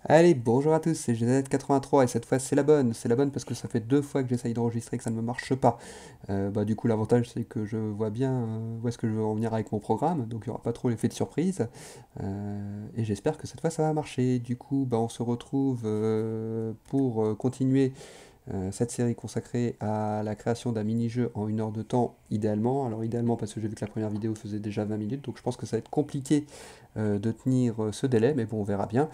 Allez, bonjour à tous, c'est GZ83 et cette fois c'est la bonne parce que ça fait 2 fois que j'essaye d'enregistrer que ça ne me marche pas. Du coup l'avantage c'est que je vois bien où est-ce que je veux en venir avec mon programme, donc il n'y aura pas trop l'effet de surprise. Et j'espère que cette fois ça va marcher. Du coup on se retrouve pour continuer cette série consacrée à la création d'un mini-jeu en 1 heure de temps, idéalement. Alors idéalement parce que j'ai vu que la première vidéo faisait déjà 20 minutes, donc je pense que ça va être compliqué de tenir ce délai, mais bon, on verra bien.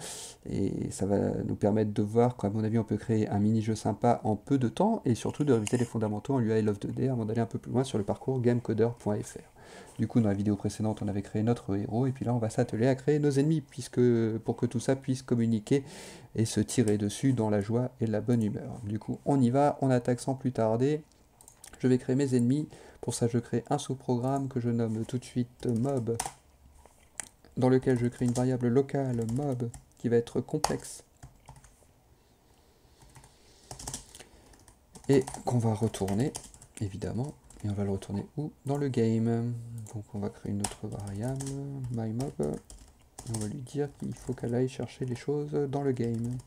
Et ça va nous permettre de voir qu'à mon avis, on peut créer un mini-jeu sympa en peu de temps, et surtout de réviser les fondamentaux en UI Love 2D avant d'aller un peu plus loin sur le parcours gamecoder.fr. Du coup, dans la vidéo précédente, on avait créé notre héros, et puis là, on va s'atteler à créer nos ennemis, puisque pour que tout ça puisse communiquer et se tirer dessus dans la joie et la bonne humeur. Du coup, on y va, on attaque sans plus tarder. Je vais créer mes ennemis. Pour ça, je crée un sous-programme que je nomme tout de suite mob, dans lequel je crée une variable locale mob qui va être complexe et qu'on va retourner, évidemment. Et on va le retourner où? Dans le game. Donc on va créer une autre variable, mymob, et on va lui dire qu'il faut qu'elle aille chercher les choses dans le game.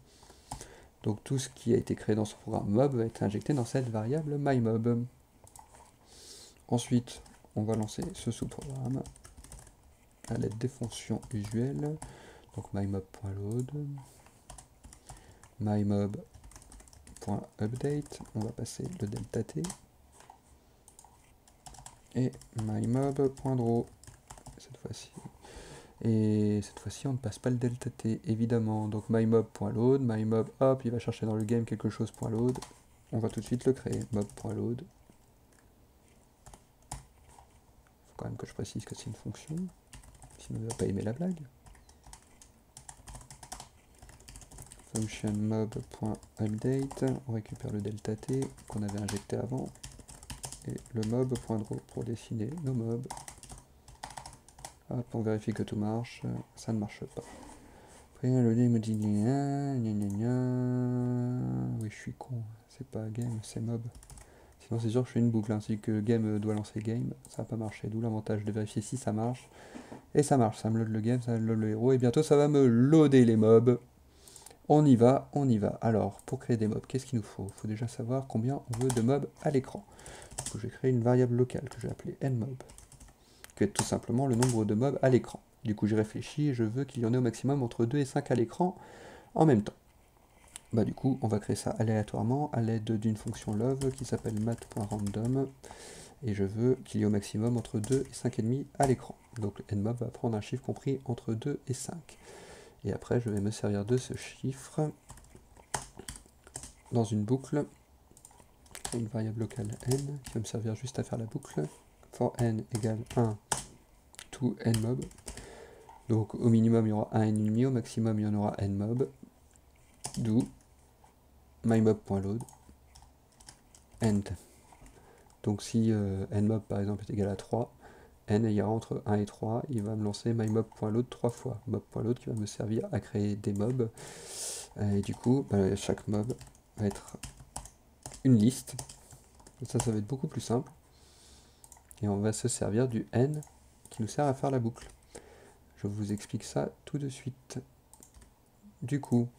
Donc tout ce qui a été créé dans ce programme mob va être injecté dans cette variable mymob. Ensuite, on va lancer ce sous-programme à l'aide des fonctions usuelles. Donc mymob.load, mymob.update, on va passer le delta t, et mymob.draw cette fois-ci. Et cette fois-ci, on ne passe pas le delta t, évidemment. Donc mymob.load, mymob, hop, il va chercher dans le game quelque chose.load. On va tout de suite le créer, mob.load. Faut quand même que je précise que c'est une fonction, sinon il ne va pas aimer la blague. Function mob.update, on récupère le delta t qu'on avait injecté avant, et le mob.draw pour dessiner nos mobs. Hop, on vérifie que tout marche, ça ne marche pas. Après, le dé me dit gna gna gna gna. Oui, je suis con, c'est pas game, c'est mob. Sinon, c'est sûr que je fais une boucle, ainsi que game doit lancer game, ça va pas marcher, d'où l'avantage de vérifier si ça marche. Et ça marche, ça me load le game, ça me load le héros, et bientôt ça va me loader les mobs. On y va, on y va. Alors, pour créer des mobs, qu'est-ce qu'il nous faut? Il faut déjà savoir combien on veut de mobs à l'écran. Donc, je vais créer une variable locale que je vais appeler nmob, qui est tout simplement le nombre de mobs à l'écran. Du coup, j'ai réfléchi et je veux qu'il y en ait au maximum entre 2 et 5 à l'écran en même temps. Du coup, on va créer ça aléatoirement à l'aide d'une fonction love qui s'appelle mat.random, et je veux qu'il y ait au maximum entre 2 et 5 ennemis à l'écran. Donc nmob va prendre un chiffre compris entre 2 et 5. Et après, je vais me servir de ce chiffre dans une boucle, une variable locale n, qui va me servir juste à faire la boucle. For n égale 1 to nmob. Donc au minimum, il y aura un n ennemi, au maximum, il y en aura nmob. D'où mymob.load end. Donc si nmob par exemple est égal à 3, n ira entre 1 et 3, il va me lancer mymob.load 3 fois. Mob.load qui va me servir à créer des mobs. Et du coup, chaque mob va être une liste. Ça va être beaucoup plus simple. Et on va se servir du n qui nous sert à faire la boucle. Je vous explique ça tout de suite. Du coup,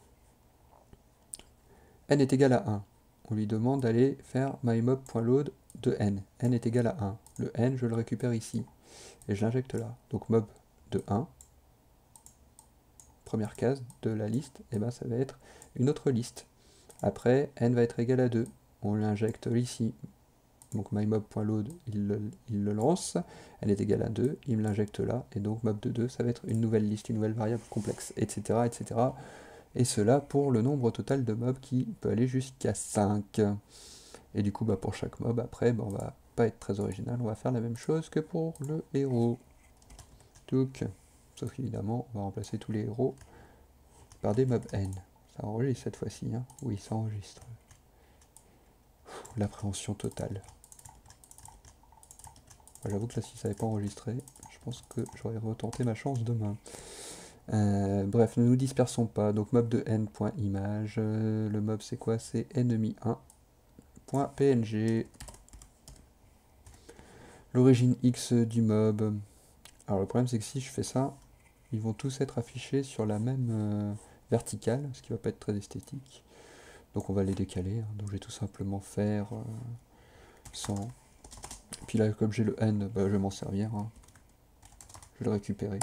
n est égal à 1. On lui demande d'aller faire mymob.load de n. N est égal à 1. Le n, je le récupère ici. Et je l'injecte là. Donc mob de 1, première case de la liste, et ça va être une autre liste. Après, n va être égal à 2. On l'injecte ici. Donc mymob.load, il le lance, elle est égale à 2, il me l'injecte là, et donc mob de 2, ça va être une nouvelle liste, une nouvelle variable complexe, etc. etc. Et cela pour le nombre total de mobs qui peut aller jusqu'à 5. Et du coup, pour chaque mob, après, on va pas être très original, on va faire la même chose que pour le héros. Donc, sauf qu'évidemment, on va remplacer tous les héros par des mobs n. Ça enregistre cette fois-ci, hein? Oui, ça enregistre. L'appréhension totale. J'avoue que là, si ça n'avait pas enregistré, je pense que j'aurais retenté ma chance demain. Bref, ne nous dispersons pas. Donc mob de n.image. Le mob c'est quoi? C'est ennemi1.png. L'origine x du mob. Alors le problème c'est que si je fais ça, ils vont tous être affichés sur la même verticales, ce qui va pas être très esthétique. Donc on va les décaler, hein. Donc je vais tout simplement faire 100. Puis là, comme j'ai le N, bah, je vais m'en servir, hein. Je vais le récupérer.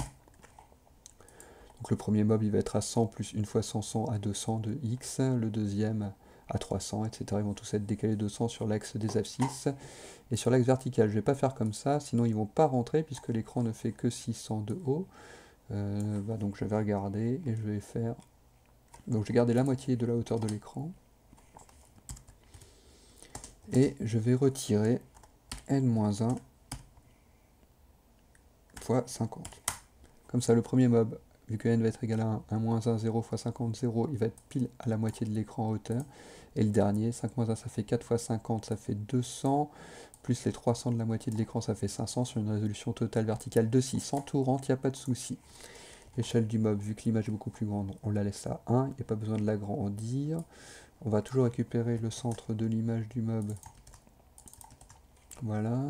Donc le premier mob, il va être à 100 plus une fois 100, 100 à 200 de X. Le deuxième à 300, etc. Ils vont tous être décalés de 100 sur l'axe des abscisses. Et sur l'axe vertical, je vais pas faire comme ça, sinon ils vont pas rentrer puisque l'écran ne fait que 600 de haut. Donc je vais regarder et je vais faire... Donc je vais garder la moitié de la hauteur de l'écran. Et je vais retirer n-1 fois 50. Comme ça, le premier mob, vu que n va être égal à 1, 1-1, 0 fois 50, 0, il va être pile à la moitié de l'écran en hauteur. Et le dernier, 5-1, ça fait 4 fois 50, ça fait 200, plus les 300 de la moitié de l'écran, ça fait 500, sur une résolution totale verticale de 600, tout rentre, il n'y a pas de souci. L'échelle du mob, vu que l'image est beaucoup plus grande, on la laisse à 1, il n'y a pas besoin de l'agrandir. On va toujours récupérer le centre de l'image du mob. Voilà.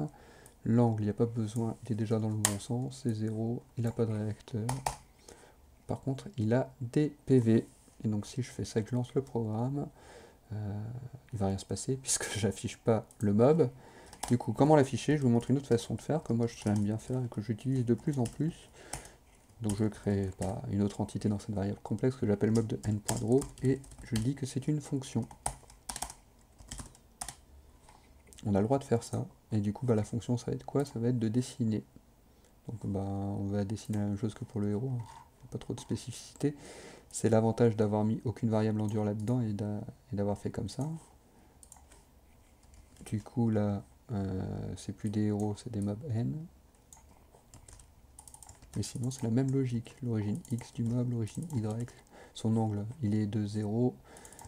L'angle, il n'y a pas besoin, il est déjà dans le bon sens, c'est 0, il n'a pas de réacteur. Par contre, il a des PV. Et donc si je fais ça et que je lance le programme, il ne va rien se passer puisque j'affiche pas le mob. Du coup, comment l'afficher? Je vous montre une autre façon de faire que moi j'aime bien faire et que j'utilise de plus en plus. Donc je crée une autre entité dans cette variable complexe que j'appelle mob de n.draw et je dis que c'est une fonction. On a le droit de faire ça. Et du coup, la fonction, ça va être quoi? Ça va être de dessiner. Donc on va dessiner la même chose que pour le héros, hein. Pas trop de spécificité. C'est l'avantage d'avoir mis aucune variable en dur là-dedans et d'avoir fait comme ça. Du coup, là, c'est plus des héros, c'est des mobs n. Mais sinon, c'est la même logique. L'origine x du mob, l'origine y, son angle, il est de 0,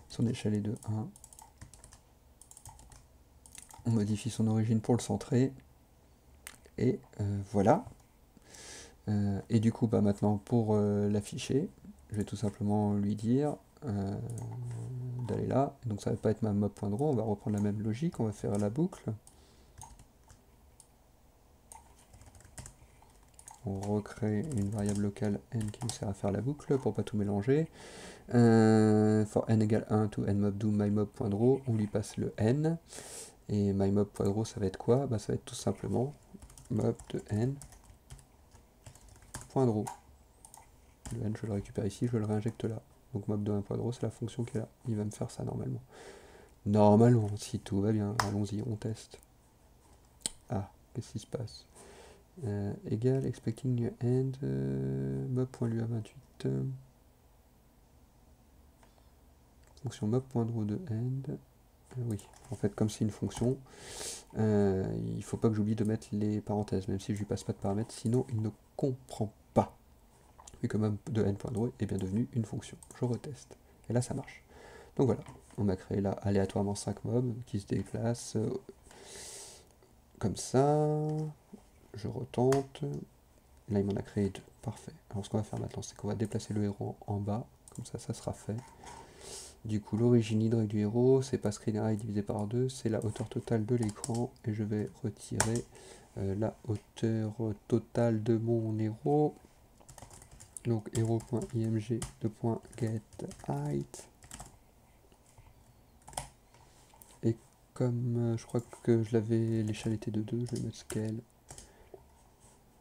son échelle est de 1. On modifie son origine pour le centrer. Et voilà. Et du coup, maintenant, pour l'afficher, je vais tout simplement lui dire d'aller là. Donc ça va pas être ma mob.draw, on va reprendre la même logique, on va faire la boucle. On recrée une variable locale n qui nous sert à faire la boucle pour pas tout mélanger. For n égale 1 to nMobDo myMob.draw, on lui passe le n. Et myMob.draw, ça va être quoi? Ça va être tout simplement mob de n.draw. Le n, je le récupère ici, je le réinjecte là. Donc mob de 1.draw, c'est la fonction qui est là. Il va me faire ça normalement. Normalement, si tout va bien, allons-y, on teste. Ah, qu'est-ce qui se passe? Égal, expecting new end, mob.lua28. Fonction mob.draw de end. Oui, en fait, comme c'est une fonction, il faut pas que j'oublie de mettre les parenthèses, même si je lui passe pas de paramètres, sinon il ne comprend pas. Vu que mob de n.draw est bien devenu une fonction. Je reteste. Et là, ça marche. Donc voilà, on a créé là aléatoirement 5 mobs qui se déplacent comme ça. Je retente. Là, il m'en a créé 2. Parfait. Alors, ce qu'on va faire maintenant, c'est qu'on va déplacer le héros en bas. Comme ça sera fait. Du coup, l'origine Y du héros, c'est pas screen array divisé par 2, c'est la hauteur totale de l'écran. Et je vais retirer la hauteur totale de mon héros. Donc, héros.img de .getHeight. Et comme je crois que je l'avais, l'échelle était de 2, je vais mettre scale.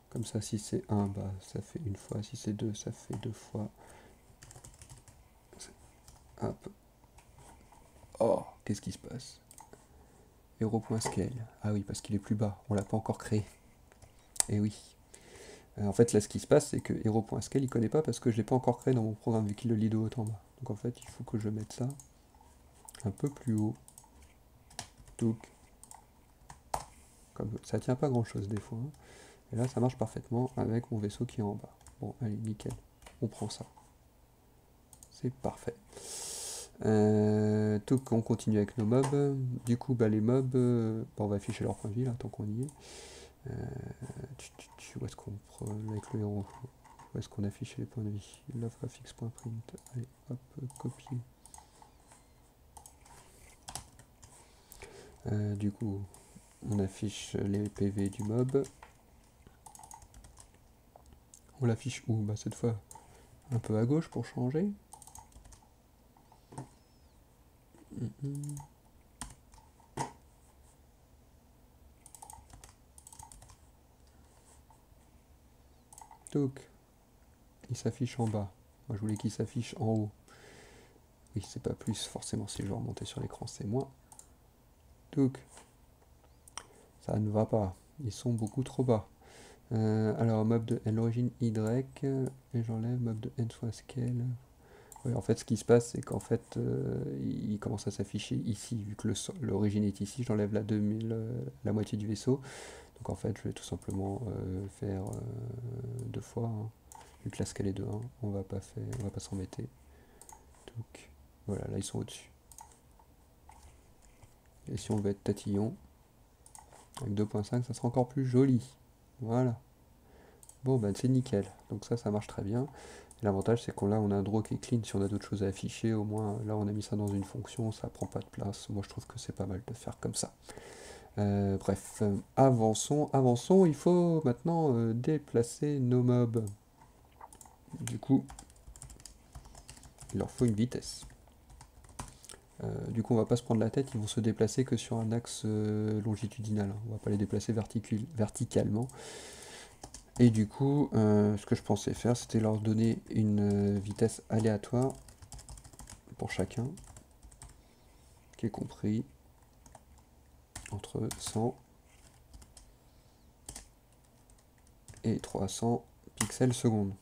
Comme ça, si c'est 1, ça fait une fois. Si c'est 2, ça fait 2 fois. Hop. Oh, qu'est-ce qui se passe? Hero.scale. Ah oui, parce qu'il est plus bas. On l'a pas encore créé. Et oui. En fait, là, ce qui se passe, c'est que Hero.scale, il connaît pas parce que je l'ai pas encore créé dans mon programme, vu qu'il le lit de haut en bas. Donc en fait, il faut que je mette ça un peu plus haut. Donc, comme ça tient pas grand-chose des fois. Hein. Et là, ça marche parfaitement avec mon vaisseau qui est en bas. Bon, allez, nickel. On prend ça. C'est parfait. On continue avec nos mobs. Du coup, les mobs, on va afficher leur point de vie là, tant qu'on y est. Où est-ce qu'on prend avec le héros? Où est-ce qu'on affiche les points de vie? Lovegraphics.print. Allez, hop, copier. Du coup, on affiche les PV du mob. On l'affiche où? Cette fois, un peu à gauche pour changer. Donc, il s'affiche en bas. Moi, je voulais qu'il s'affiche en haut. Oui, c'est pas plus, forcément, si je veux remonter sur l'écran, c'est moins. Donc, ça ne va pas. Ils sont beaucoup trop bas. Alors, mob de n, l'origine y, et j'enlève mob de n soit scale. Oui, en fait, ce qui se passe, c'est qu'en fait, il commence à s'afficher ici, vu que l'origine est ici, j'enlève la moitié du vaisseau. Donc en fait, je vais tout simplement faire deux fois, hein. Vu que la scale est de 1, on va pas s'embêter. Donc voilà, là ils sont au-dessus. Et si on veut être tatillon, avec 2.5, ça sera encore plus joli. Voilà. Bon, ben c'est nickel. Donc ça marche très bien. L'avantage, c'est qu'on on a un draw qui est clean. Si on a d'autres choses à afficher, au moins là on a mis ça dans une fonction, ça prend pas de place. Moi je trouve que c'est pas mal de faire comme ça. Bref, avançons. Il faut maintenant déplacer nos mobs. Du coup, il leur faut une vitesse. Du coup, on va pas se prendre la tête, ils vont se déplacer que sur un axe longitudinal. On va pas les déplacer verticalement. Et du coup, ce que je pensais faire, c'était leur donner une vitesse aléatoire pour chacun, qui est compris entre 100 et 300 pixels secondes.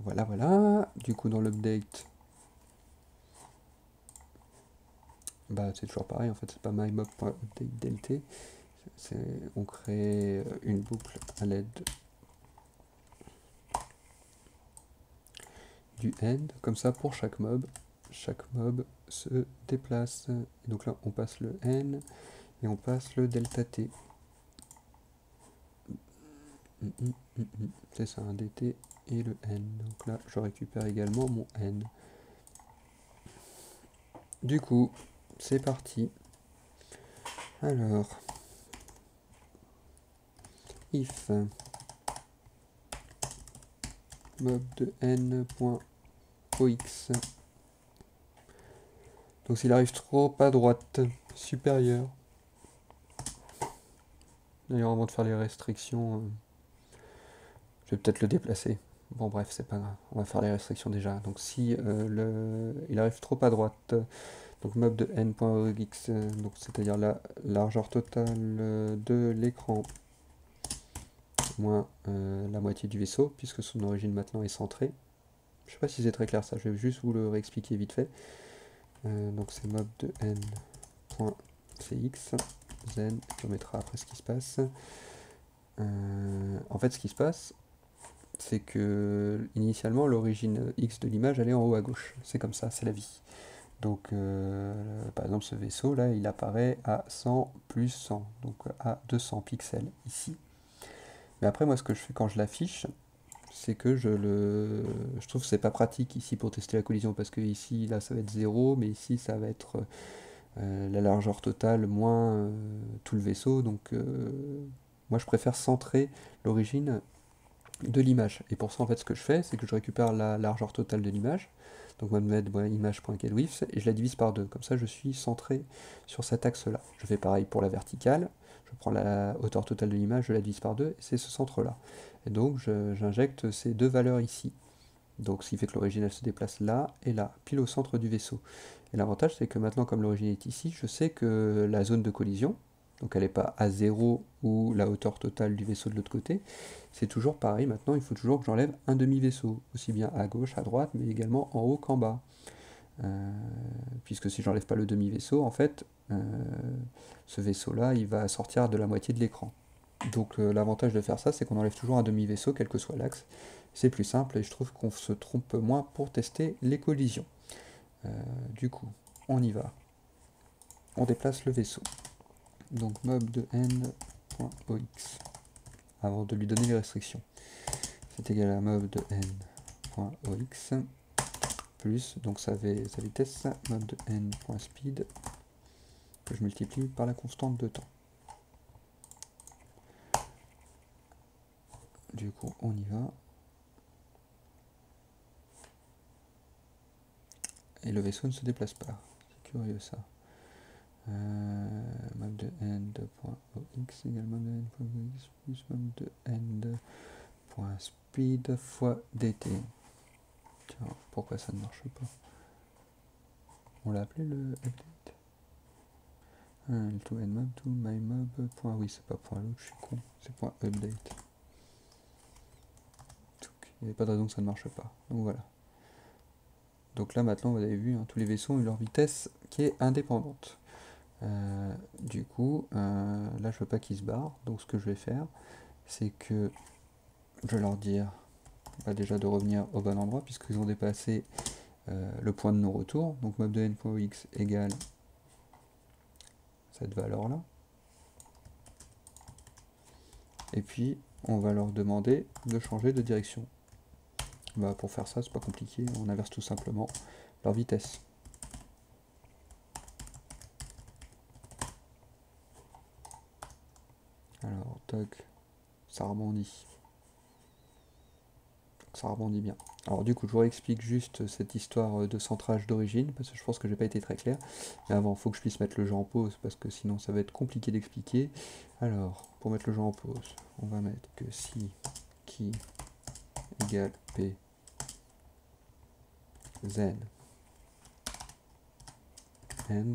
Voilà. Du coup, dans l'update, bah, c'est toujours pareil, en fait, c'est pas mymob.updateDLT. On crée une boucle à l'aide du end, comme ça pour chaque mob se déplace. Et donc là, on passe le n et on passe le delta t. C'est ça, un dt et le n. Donc là, je récupère également mon n. Du coup, c'est parti. Alors, if mob de n.ox. Donc s'il arrive trop à droite, supérieure. D'ailleurs, avant de faire les restrictions, je vais peut-être le déplacer. Bon bref, c'est pas grave. On va faire les restrictions déjà. Donc si il arrive trop à droite, donc mob de n.ox, donc c'est-à-dire la largeur totale de l'écran moins la moitié du vaisseau, puisque son origine maintenant est centrée. Je sais pas si c'est très clair ça, je vais juste vous le réexpliquer vite fait. Donc c'est mob de n.cx, zen, puis on mettra après ce qui se passe. En fait, ce qui se passe, c'est que initialement l'origine x de l'image elle est en haut à gauche. C'est comme ça, c'est la vie. Donc par exemple ce vaisseau là il apparaît à 100 plus 100, donc à 200 pixels ici. Mais après moi ce que je fais quand je l'affiche, c'est que je trouve que c'est pas pratique ici pour tester la collision, parce que ici là ça va être 0, mais ici ça va être la largeur totale moins tout le vaisseau. Donc moi je préfère centrer l'origine de l'image. Et pour ça, en fait, ce que je fais, c'est que je récupère la largeur totale de l'image, donc moi, image.getWidth, et je la divise par 2. Comme ça, je suis centré sur cet axe-là. Je fais pareil pour la verticale. Je prends la hauteur totale de l'image, je la divise par 2, et c'est ce centre-là. Et donc, j'injecte ces deux valeurs ici. Donc, ce qui fait que l'origine, elle se déplace là et là, pile au centre du vaisseau. Et l'avantage, c'est que maintenant, comme l'origine est ici, je sais que la zone de collision, donc elle n'est pas à 0 ou la hauteur totale du vaisseau de l'autre côté, c'est toujours pareil. Maintenant, il faut toujours que j'enlève un demi-vaisseau, aussi bien à gauche, à droite, mais également en haut qu'en bas. Puisque si j'enlève pas le demi-vaisseau, en fait, ce vaisseau-là, il va sortir de la moitié de l'écran. Donc l'avantage de faire ça, c'est qu'on enlève toujours un demi-vaisseau, quel que soit l'axe. C'est plus simple et je trouve qu'on se trompe moins pour tester les collisions. Du coup, on y va. On déplace le vaisseau. Donc mob de n.ox, avant de lui donner les restrictions. C'est égal à mob de n.ox plus, donc sa vitesse, mob de n.speed, que je multiplie par la constante de temps. Du coup, on y va. et le vaisseau ne se déplace pas. C'est curieux ça. Map de end.ox égale map de end.ox plus map de end.speed fois dt. Tiens, pourquoi ça ne marche pas? On l'a appelé le update. To end map to my mob. Oui, c'est pas point load, je suis con. C'est point update. Il n'y avait pas de raison que ça ne marche pas. Donc voilà. Donc là maintenant vous avez vu, hein, tous les vaisseaux ont leur vitesse qui est indépendante. Du coup, là je veux pas qu'ils se barrent. Donc ce que je vais faire, c'est que je vais leur dire déjà de revenir au bon endroit puisqu'ils ont dépassé le point de non-retour. Donc mob de n.x égale cette valeur là. Et puis on va leur demander de changer de direction. Bah, pour faire ça, c'est pas compliqué, on inverse tout simplement leur vitesse. Alors, toc, ça rebondit. Ça rebondit bien. Alors du coup, je vous réexplique juste cette histoire de centrage d'origine, parce que je pense que j'ai pas été très clair. Mais avant, il faut que je puisse mettre le jeu en pause, parce que sinon ça va être compliqué d'expliquer. Alors, pour mettre le jeu en pause, on va mettre que si qui égale p zen end.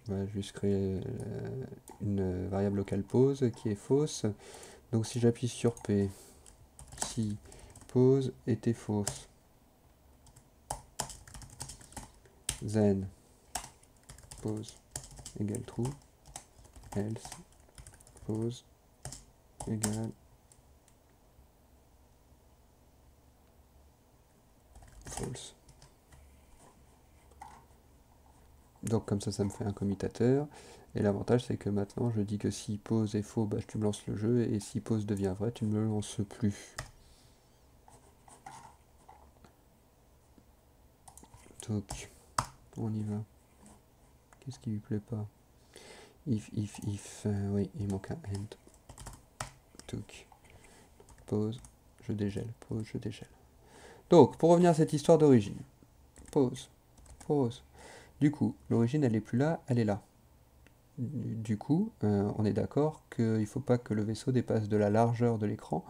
On va juste créer une variable locale pause qui est fausse. Donc si j'appuie sur P, si pause était fausse, then pause égale true, else pause égale false. Donc comme ça me fait un commutateur. Et l'avantage c'est que maintenant je dis que si pause est faux, bah, tu me lances le jeu, et si pause devient vrai, tu ne me le lances plus. Donc on y va. Qu'est-ce qui lui plaît pas? If, oui, il manque un end. Donc pause, je dégèle, pause, je dégèle. Donc pour revenir à cette histoire d'origine, pause, pause. Du coup, l'origine elle est plus là, elle est là. Du coup, on est d'accord qu'il ne faut pas que le vaisseau dépasse de la largeur de l'écran,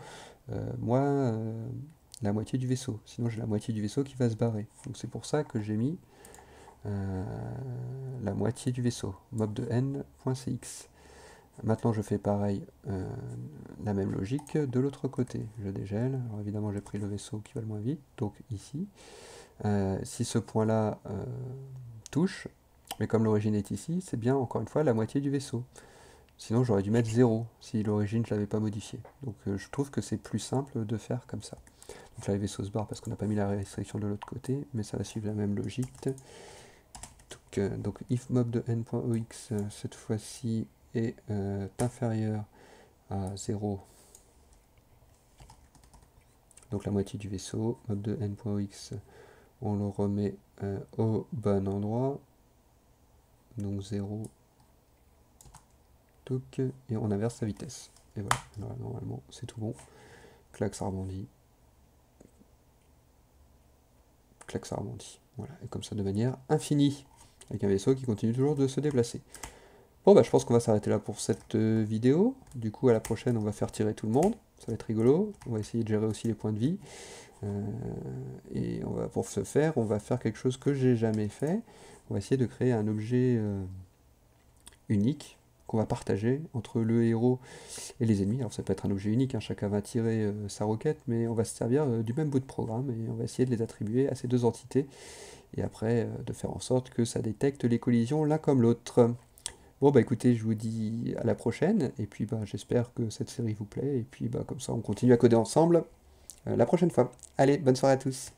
la moitié du vaisseau. Sinon j'ai la moitié du vaisseau qui va se barrer. Donc c'est pour ça que j'ai mis la moitié du vaisseau, mob de n.cx. Maintenant je fais pareil, la même logique de l'autre côté. Je dégèle. Alors évidemment j'ai pris le vaisseau qui va le moins vite, donc ici. Si ce point-là touche, mais comme l'origine est ici, c'est bien encore une fois la moitié du vaisseau. Sinon j'aurais dû mettre 0 si l'origine je l'avais pas modifié. Donc je trouve que c'est plus simple de faire comme ça. Donc là les vaisseaux se barrent parce qu'on n'a pas mis la restriction de l'autre côté, mais ça va suivre la même logique. Donc if mob de n.ox cette fois-ci est inférieur à 0, donc la moitié du vaisseau, mob de n.ox, on le remet au bon endroit, donc 0, et on inverse la vitesse. Et voilà, alors, normalement c'est tout bon. Clac, ça rebondit. Clac, ça rebondit. Voilà, et comme ça de manière infinie, avec un vaisseau qui continue toujours de se déplacer. Bon bah je pense qu'on va s'arrêter là pour cette vidéo. Du coup à la prochaine on va faire tirer tout le monde. Ça va être rigolo. On va essayer de gérer aussi les points de vie. Et pour ce faire, on va faire quelque chose que j'ai jamais fait. On va essayer de créer un objet unique qu'on va partager entre le héros et les ennemis. Alors ça peut être un objet unique, hein, chacun va tirer sa roquette, mais on va se servir du même bout de programme et on va essayer de les attribuer à ces deux entités. Et après de faire en sorte que ça détecte les collisions l'un comme l'autre. Bon bah écoutez, je vous dis à la prochaine, et puis bah j'espère que cette série vous plaît, et puis bah comme ça on continue à coder ensemble la prochaine fois. Allez, bonne soirée à tous.